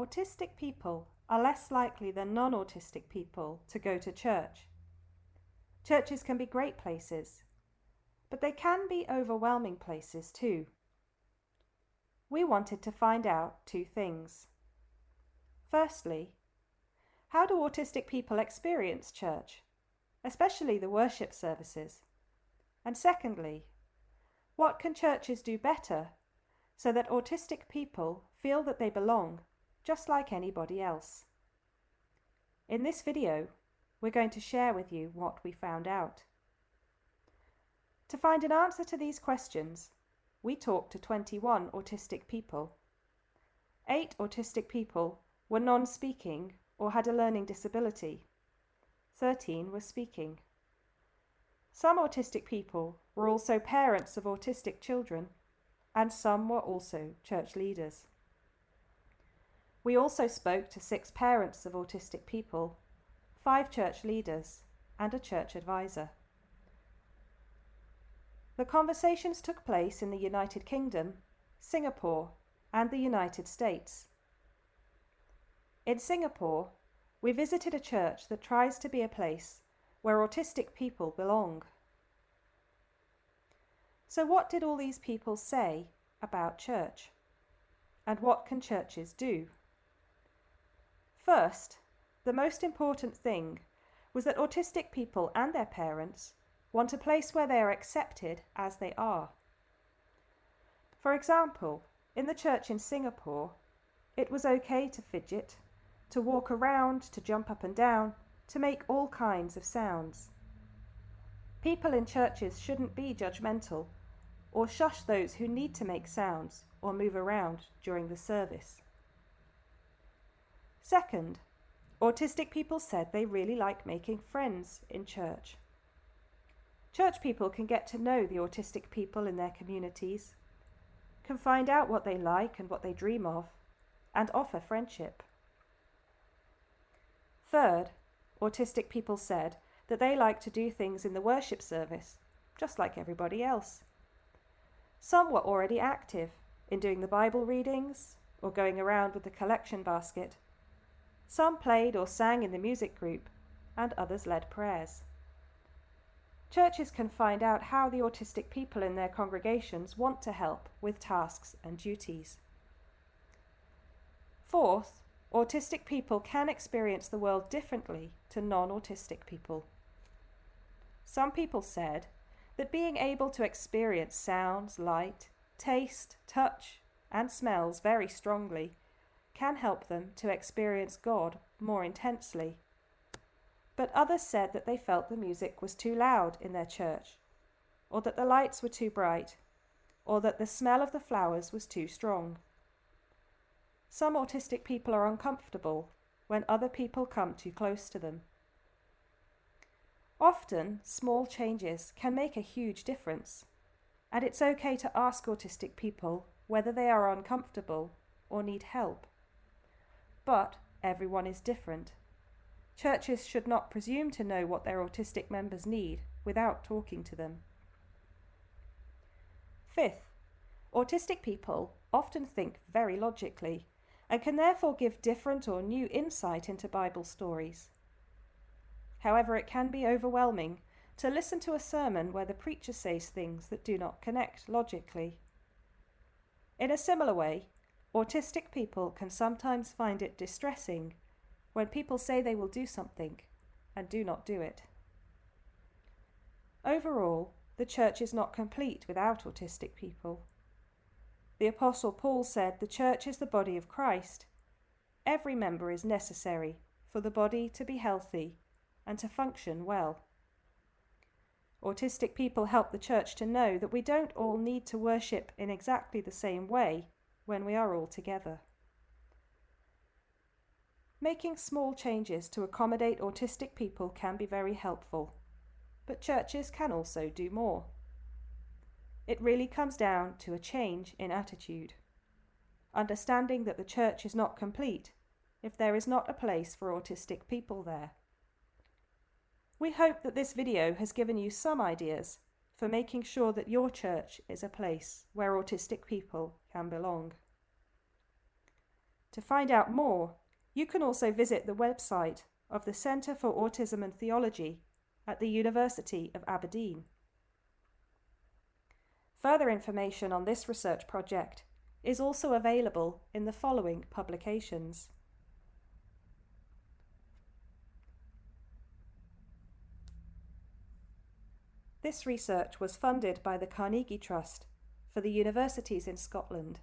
Autistic people are less likely than non-autistic people to go to church. Churches can be great places, but they can be overwhelming places too. We wanted to find out two things. Firstly, how do autistic people experience church, especially the worship services? And secondly, what can churches do better so that autistic people feel that they belong just like anybody else? In this video, we're going to share with you what we found out. To find an answer to these questions, we talked to 21 autistic people. 8 autistic people were non-speaking or had a learning disability. 13 were speaking. Some autistic people were also parents of autistic children, and some were also church leaders. We also spoke to 6 parents of autistic people, 5 church leaders, and a church advisor. The conversations took place in the United Kingdom, Singapore, and the United States. In Singapore, we visited a church that tries to be a place where autistic people belong. So what did all these people say about church? And what can churches do? First, the most important thing was that autistic people and their parents want a place where they are accepted as they are. For example, in the church in Singapore, it was okay to fidget, to walk around, to jump up and down, to make all kinds of sounds. People in churches shouldn't be judgmental or shush those who need to make sounds or move around during the service. Second, autistic people said they really like making friends in church. Church people can get to know the autistic people in their communities, can find out what they like and what they dream of, and offer friendship. Third, autistic people said that they like to do things in the worship service, just like everybody else. Some were already active in doing the Bible readings or going around with the collection basket. Some played or sang in the music group, and others led prayers. Churches can find out how the autistic people in their congregations want to help with tasks and duties. Fourth, autistic people can experience the world differently to non-autistic people. Some people said that being able to experience sounds, light, taste, touch, and smells very strongly can help them to experience God more intensely. But others said that they felt the music was too loud in their church, or that the lights were too bright, or that the smell of the flowers was too strong. Some autistic people are uncomfortable when other people come too close to them. Often, small changes can make a huge difference, and it's okay to ask autistic people whether they are uncomfortable or need help. But everyone is different. Churches should not presume to know what their autistic members need without talking to them. Fifth, autistic people often think very logically and can therefore give different or new insight into Bible stories. However, it can be overwhelming to listen to a sermon where the preacher says things that do not connect logically. In a similar way, autistic people can sometimes find it distressing when people say they will do something and do not do it. Overall, the church is not complete without autistic people. The Apostle Paul said the church is the body of Christ. Every member is necessary for the body to be healthy and to function well. Autistic people help the church to know that we don't all need to worship in exactly the same way when we are all together. Making small changes to accommodate autistic people can be very helpful, but churches can also do more. It really comes down to a change in attitude, understanding that the church is not complete if there is not a place for autistic people there. We hope that this video has given you some ideas for making sure that your church is a place where autistic people can belong. To find out more, you can also visit the website of the Centre for Autism and Theology at the University of Aberdeen. Further information on this research project is also available in the following publications. This research was funded by the Carnegie Trust for the universities in Scotland.